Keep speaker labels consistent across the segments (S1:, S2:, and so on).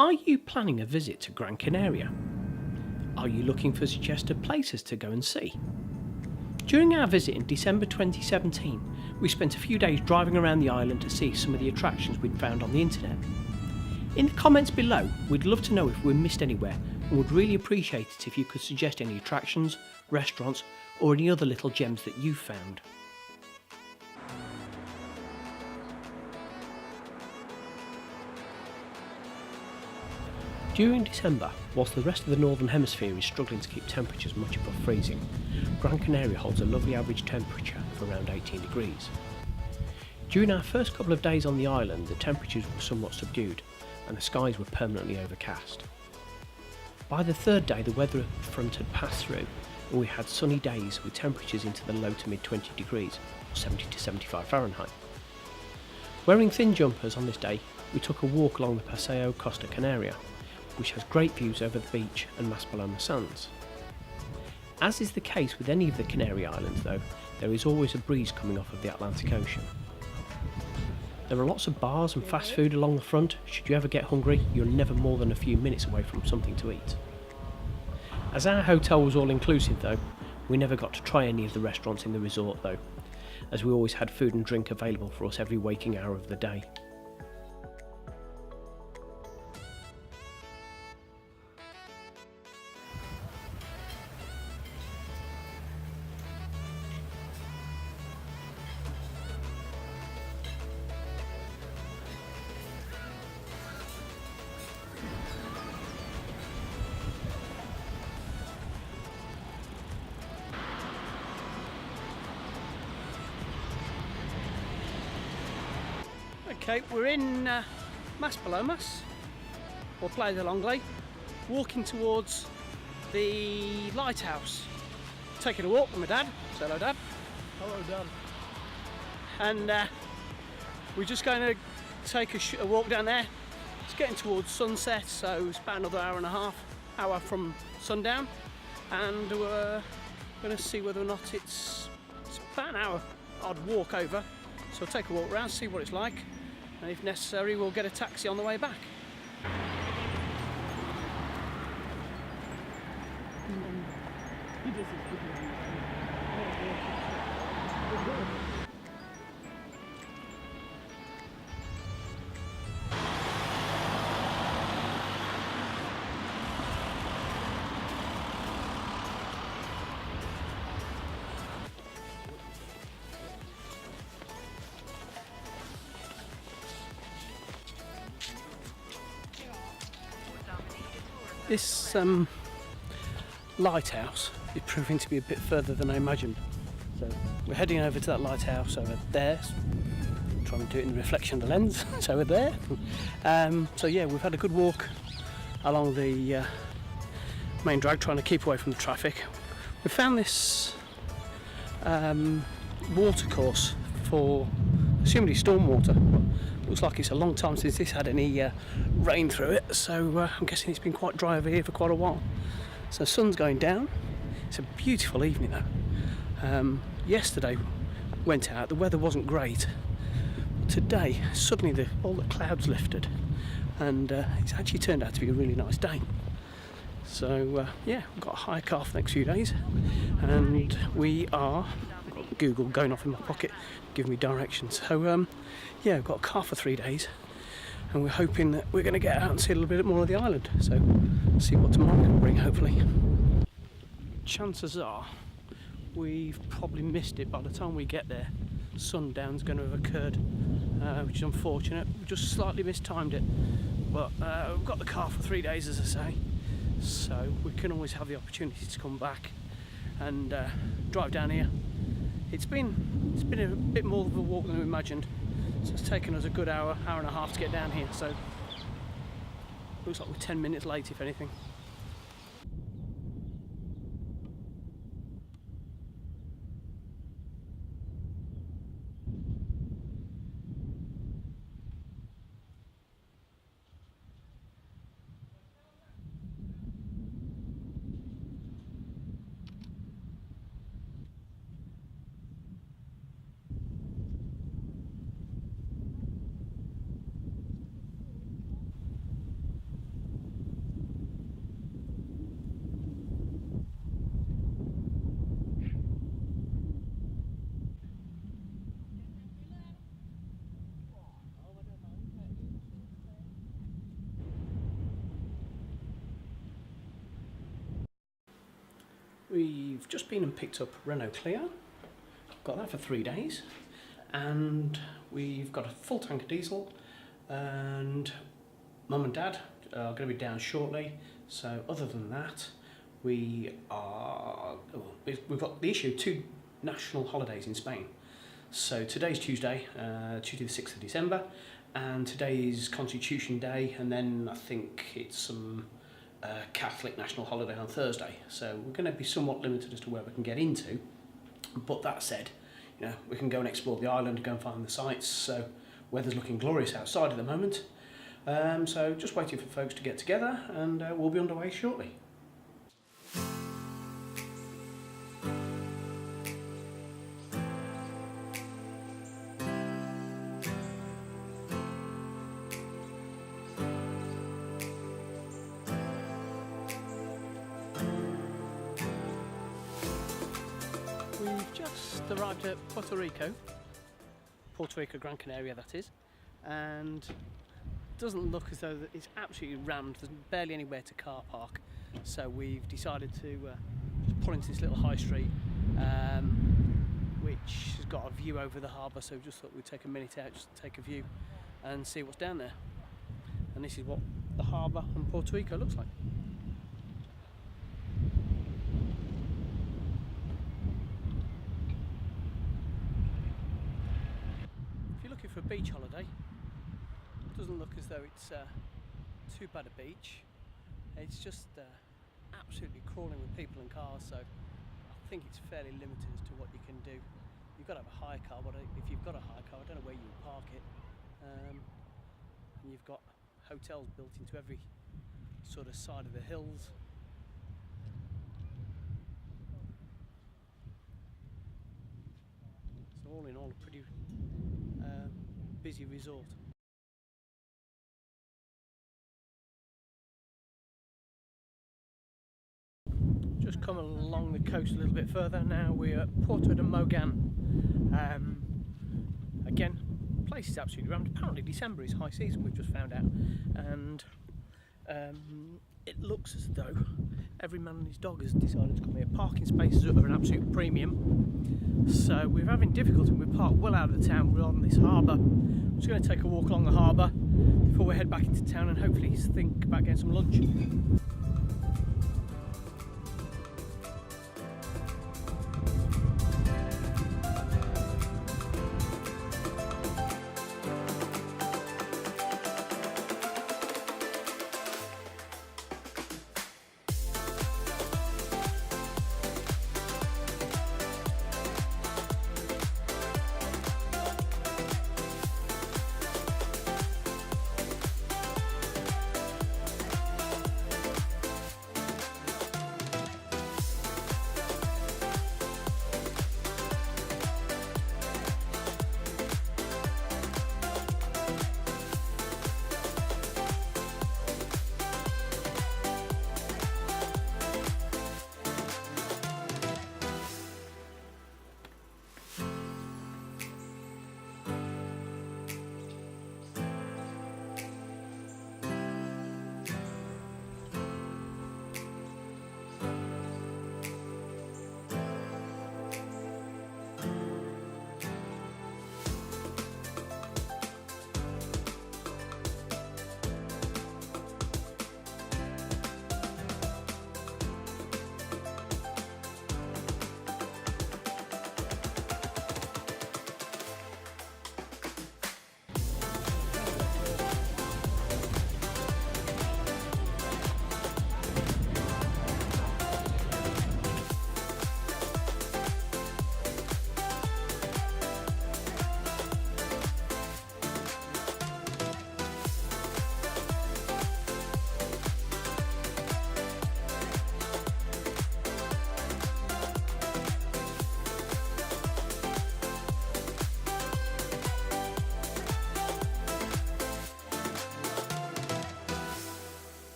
S1: Are you planning a visit to Gran Canaria? Are you looking for suggested places to go and see? During our visit in December 2017, we spent a few days driving around the island to see some of the attractions we'd found on the internet. In the comments below, we'd love to know if we missed anywhere and would really appreciate it if you could suggest any attractions, restaurants or any other little gems that you've found. During December, whilst the rest of the Northern Hemisphere is struggling to keep temperatures much above freezing, Gran Canaria holds a lovely average temperature of around 18 degrees. During our first couple of days on the island, the temperatures were somewhat subdued and the skies were permanently overcast. By the third day, the weather front had passed through and we had sunny days with temperatures into the low to mid 20 degrees, or 70 to 75 Fahrenheit. Wearing thin jumpers on this day, we took a walk along the Paseo Costa Canaria, which has great views over the beach and Maspalomas sands. As is the case with any of the Canary Islands though, there is always a breeze coming off of the Atlantic Ocean. There are lots of bars and fast food along the front. Should you ever get hungry, you're never more than a few minutes away from something to eat. As our hotel was all inclusive though, we never got to try any of the restaurants in the resort though, as we always had food and drink available for us every waking hour of the day. Okay, we're in Maspalomas, or Playa del Ongle, walking towards the lighthouse. Taking a walk with my dad. Say hello, Dad.
S2: Hello, Dad.
S1: And we're just going to take a walk down there. It's getting towards sunset, so it's about another hour and a half, hour from sundown, and we're going to see whether or not it's about an hour odd walk over. So we'll take a walk around, see what it's like. And if necessary, we'll get a taxi on the way back. This lighthouse is proving to be a bit further than I imagined. So we're heading over to that lighthouse over there. Trying to do it in the reflection of the lens. So we're there. So yeah, we've had a good walk along the main drag, trying to keep away from the traffic. We found this water course for assumably stormwater. Looks like it's a long time since this had any rain through it, so I'm guessing it's been quite dry over here for quite a while. So sun's going down. It's a beautiful evening though. Yesterday went out, the weather wasn't great. Today suddenly all the clouds lifted and it's actually turned out to be a really nice day. So yeah, we've got a hire car for the next few days and we are, I've got Google going off in my pocket giving me directions. So yeah, we've got a car for 3 days and we're hoping that we're going to get out and see a little bit more of the island. So see what tomorrow can bring, hopefully. Chances are we've probably missed it by the time we get there. Sundown's going to have occurred, which is unfortunate. We just slightly mistimed it, but we've got the car for 3 days, as I say, so we can always have the opportunity to come back and drive down here. It's been a bit more of a walk than we imagined, so it's taken us a good hour and a half to get down here. So looks like we're 10 minutes late, if anything. we've just been and picked up Renault Clio. Got that for 3 days, and we've got a full tank of diesel, and Mum and Dad are going to be down shortly. So other than that, we've got the issue of 2 national holidays in Spain. So today's Tuesday, Tuesday the 6th of December, and today's Constitution Day, and then I think it's some Catholic national holiday on Thursday. So we're going to be somewhat limited as to where we can get into. But that said, you know, we can go and explore the island, go and find the sights. So weather's looking glorious outside at the moment. So just waiting for folks to get together, and we'll be underway shortly. We've just arrived at Puerto Rico, Gran Canaria that is, and it doesn't look as though it's absolutely rammed. There's barely anywhere to car park, so we've decided to just pull into this little high street, which has got a view over the harbour, so we just thought we'd take a minute out just to take a view and see what's down there. And this is what the harbour on Puerto Rico looks like. For a beach holiday, it doesn't look as though it's too bad a beach. It's just absolutely crawling with people and cars, so I think it's fairly limited as to what you can do. You've got to have a hire car, but if you've got a hire car, I don't know where you would park it. And you've got hotels built into every sort of side of the hills. So all in all, a pretty busy resort. Just come along the coast a little bit further. Now we're at Puerto de Mogan. Again, place is absolutely rammed. Apparently December is high season, we've just found out, and it looks as though every man and his dog has decided to come here. Parking spaces are an absolute premium, so we're having difficulty. We're parked well out of the town. We're on this harbour. We're just going to take a walk along the harbour before we head back into town and hopefully think about getting some lunch.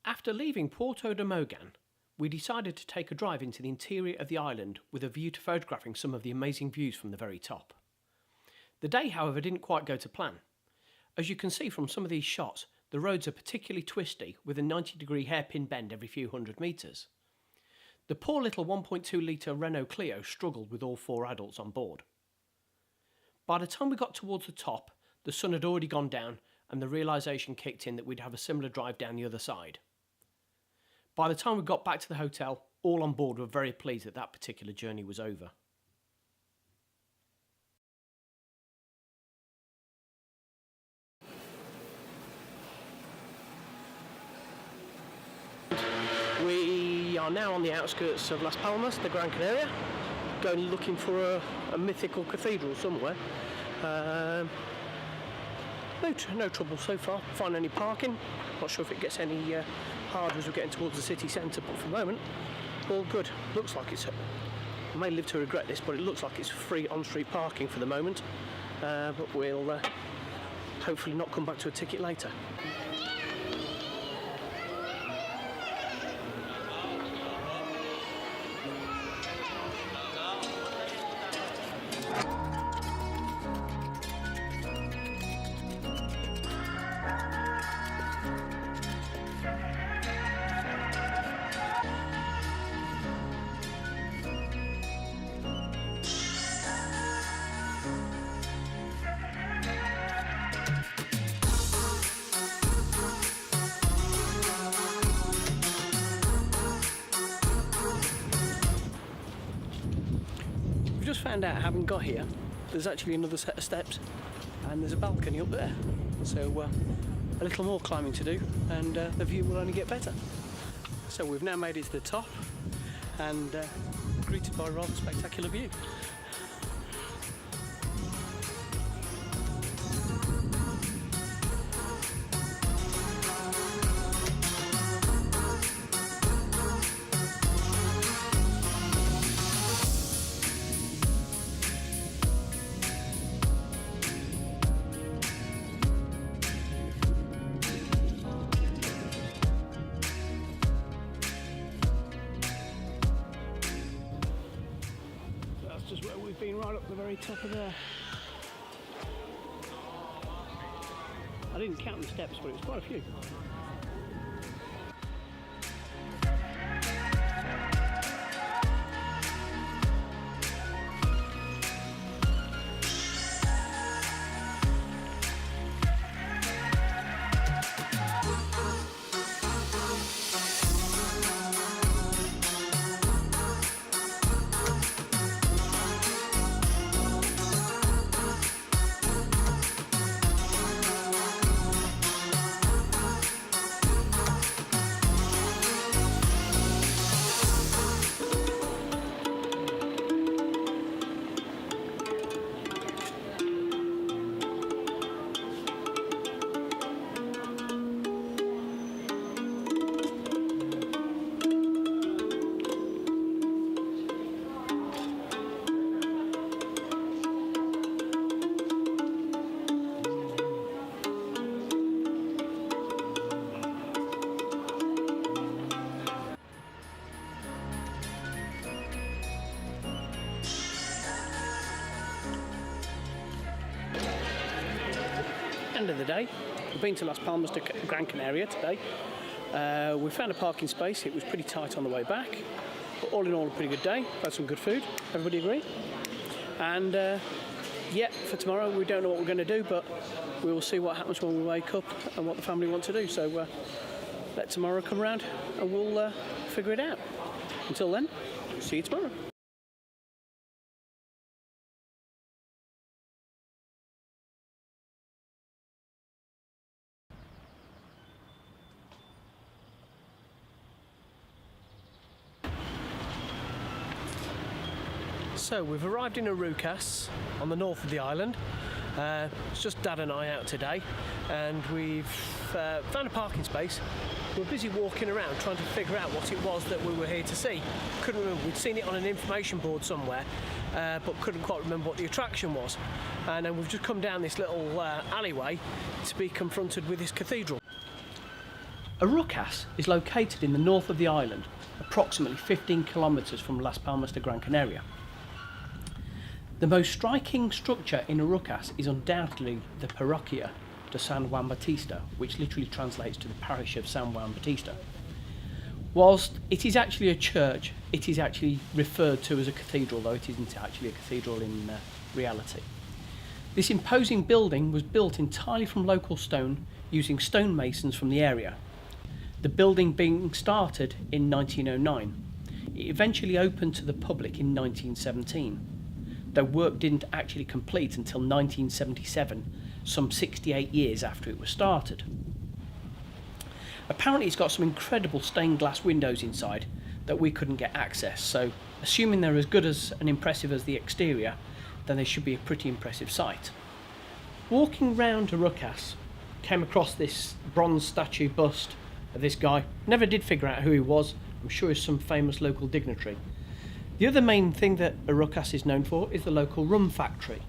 S1: After leaving Puerto de Mogan, we decided to take a drive into the interior of the island with a view to photographing some of the amazing views from the very top. The day, however, didn't quite go to plan. As you can see from some of these shots,
S2: The roads are particularly twisty, with a 90-degree hairpin bend every few hundred metres. The poor little 1.2 litre Renault Clio struggled with all 4 adults on board. By the time we got towards the top, the sun had already gone down and the realisation kicked in that we'd have a similar drive down the other side. By the time we got back to the hotel, all on board were very pleased that that particular journey was over. We are now on the outskirts of Las Palmas, the Gran Canaria, going looking for a mythical cathedral somewhere. No trouble so far, find any parking. Not sure if it gets any harder as we're getting towards the city centre, but for the moment, all good. Looks like it's, I may live to regret this, but it looks like it's free on-street parking for the moment, but we'll hopefully not come back to a ticket later. We've just found out, having got here, there's actually another set of steps and there's a balcony up there. So a little more climbing to do and the view will only get better. So we've now made it to the top and greeted by a rather spectacular view. Just where we've been, right up the very top of there. I didn't count the steps, but it was quite a few. End of the day, we've been to Las Palmas to Gran Canaria today. We found a parking space. It was pretty tight on the way back, but all in all a pretty good day. Had some good food, everybody agree? And yeah, for tomorrow we don't know what we're going to do, but we will see what happens when we wake up and what the family want to do. So let tomorrow come around and we'll figure it out. Until then, see you tomorrow. So we've arrived in Arucas on the north of the island. It's just Dad and I out today, and we've found a parking space. We're busy walking around trying to figure out what it was that we were here to see. Couldn't remember, we'd seen it on an information board somewhere, but couldn't quite remember what the attraction was. And then we've just come down this little alleyway to be confronted with this cathedral. Arucas is located in the north of the island, approximately 15 kilometres from Las Palmas de Gran Canaria. The most striking structure in Arucas is undoubtedly the parroquia, de San Juan Bautista, which literally translates to the parish of San Juan Bautista. Whilst it is actually a church, it is actually referred to as a cathedral, though it isn't actually a cathedral in reality. This imposing building was built entirely from local stone using stonemasons from the area. The building being started in 1909. It eventually opened to the public in 1917, though work didn't actually complete until 1977, some 68 years after it was started. Apparently it's got some incredible stained glass windows inside that we couldn't get access, so assuming they're as good as and impressive as the exterior, then they should be a pretty impressive sight. Walking round Arucas, came across this bronze statue bust of this guy. Never did figure out who he was. I'm sure he's some famous local dignitary. The other main thing that Arucas is known for is the local rum factory.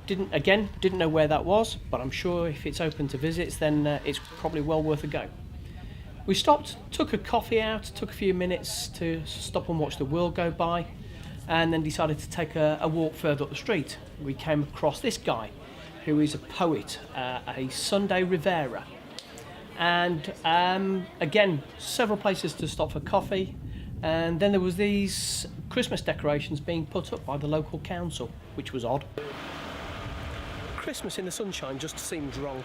S2: Didn't know where that was, but I'm sure if it's open to visits, then it's probably well worth a go. We stopped, took a coffee out, took a few minutes to stop and watch the world go by, and then decided to take a walk further up the street. We came across this guy, who is a poet, a Sunday Rivera. And again, several places to stop for coffee, and then there was these Christmas decorations being put up by the local council, which was odd.
S1: Christmas in the sunshine just seemed wrong.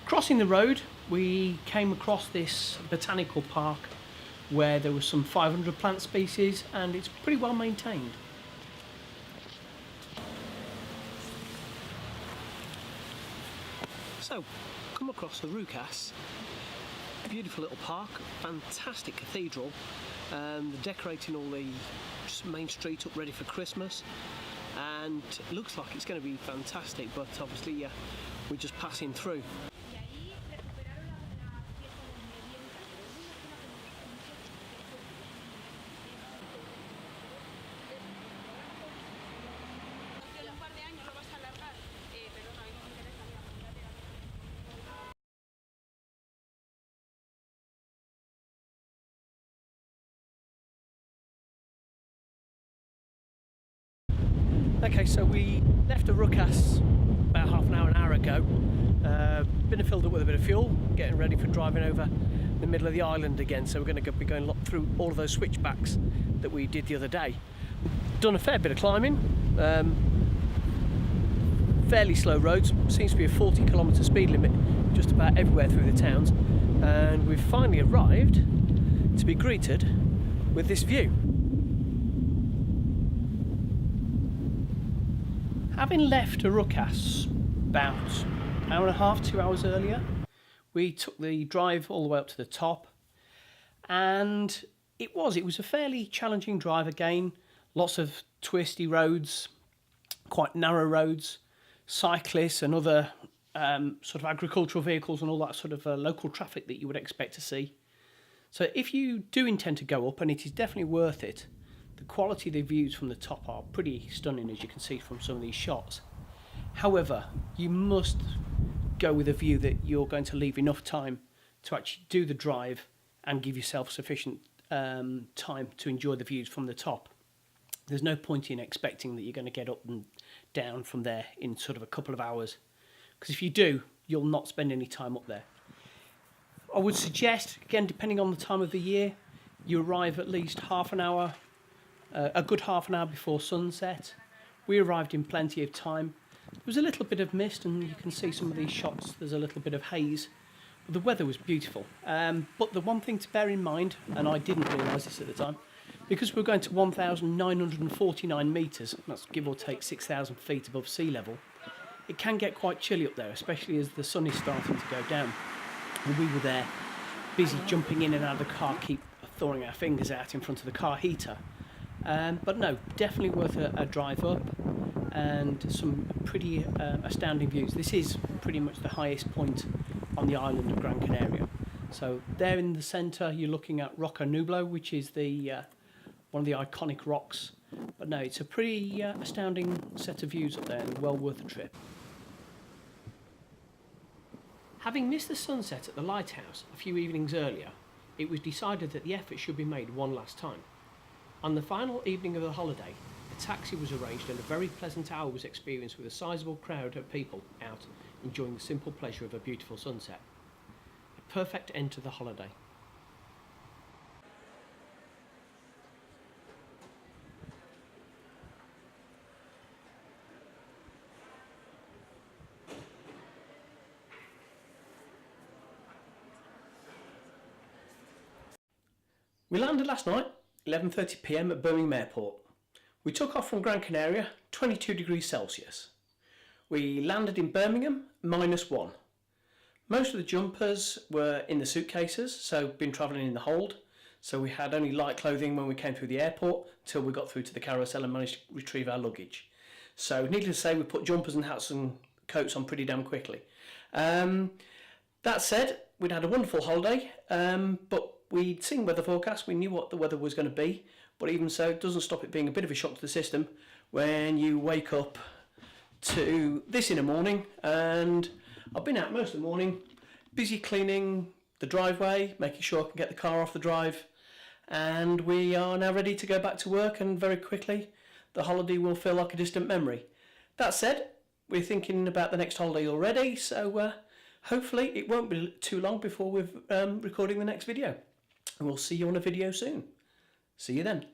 S2: Crossing the road, we came across this botanical park where there was some 500 plant species, and it's pretty well maintained.
S1: So, come across the Arucas, beautiful little park, fantastic cathedral, they're decorating all the main street up ready for Christmas, and it looks like it's going to be fantastic, but obviously we're just passing through. Okay, so we left Arucas about half an hour ago. Been filled up with a bit of fuel, getting ready for driving over the middle of the island again. So we're going to be going through all of those switchbacks that we did the other day. Done a fair bit of climbing, fairly slow roads. Seems to be a 40-kilometre speed limit just about everywhere through the towns, and we've finally arrived to be greeted with this view. Having left Arucas about an hour and a half, 2 hours earlier, we took the drive all the way up to the top, and it was a fairly challenging drive again. Lots of twisty roads, quite narrow roads, cyclists and other sort of agricultural vehicles and all that sort of local traffic that you would expect to see. So if you do intend to go up, and it is definitely worth it, the quality of the views from the top are pretty stunning, as you can see from some of these shots. However, you must go with a view that you're going to leave enough time to actually do the drive and give yourself sufficient time to enjoy the views from the top. There's no point in expecting that you're going to get up and down from there in sort of a couple of hours, because if you do, you'll not spend any time up there. I would suggest, again, depending on the time of the year, you arrive at least half an hour, a good half an hour before sunset. We arrived in plenty of time. There was a little bit of mist, and you can see some of these shots, there's a little bit of haze. The weather was beautiful, but the one thing to bear in mind, and I didn't realise this at the time, because we're going to 1,949 metres, that's give or take 6,000 feet above sea level, it can get quite chilly up there, especially as the sun is starting to go down. And we were there, busy jumping in and out of the car, keep thawing our fingers out in front of the car heater. But no, definitely worth a drive up, and some pretty astounding views. This is pretty much the highest point on the island of Gran Canaria. So there in the centre, you're looking at Roca Nublo, which is the one of the iconic rocks. But no, it's a pretty astounding set of views up there, and well worth the trip. Having missed the sunset at the lighthouse a few evenings earlier,
S2: it was decided that the effort should be made one last time. On the final evening of the holiday, a taxi was arranged and a very pleasant hour was experienced with a sizable crowd of people out enjoying the simple pleasure of a beautiful sunset. A perfect end to the holiday.
S1: We landed last night, 11:30 p.m. at Birmingham Airport. We took off from Gran Canaria, 22 degrees Celsius. We landed in Birmingham, -1. Most of the jumpers were in the suitcases, so been travelling in the hold. So we had only light clothing when we came through the airport till we got through to the carousel and managed to retrieve our luggage. So needless to say, we put jumpers and hats and coats on pretty damn quickly. That said, we'd had a wonderful holiday, but we'd seen weather forecasts, we knew what the weather was going to be, but even so, it doesn't stop it being a bit of a shock to the system when you wake up to this in the morning. And I've been out most of the morning, busy cleaning the driveway, making sure I can get the car off the drive, and we are now ready to go back to work, and very quickly the holiday will feel like a distant memory. That said, we're thinking about the next holiday already, so hopefully it won't be too long before we're recording the next video. And we'll see you on a video soon. See you then.